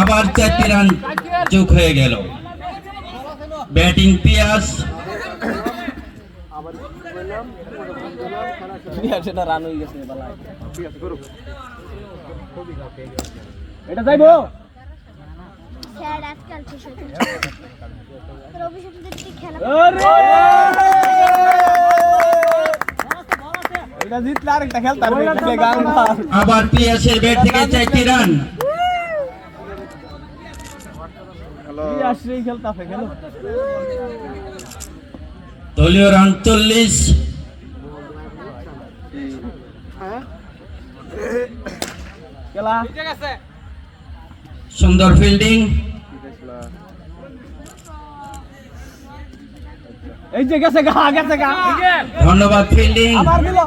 আবার 4টি রান যোগ হয়ে গেল। ব্যাটিং পিয়াস, এটা যাইবো স্যার আজকাল শেষ হতে রবি সপ্তাহে খেলা এটা জিতলে আরেকটা খেলতে পারবে গান আবার পিয়াসের ব্যাট থেকে 4টি রান। আসলেই খেলতে খেলো দলীয় রান 40। খেলা সুন্দর ফিল্ডিং, এই যে গেছে গা ধন্যবাদ ফিল্ডিং। আবার দিল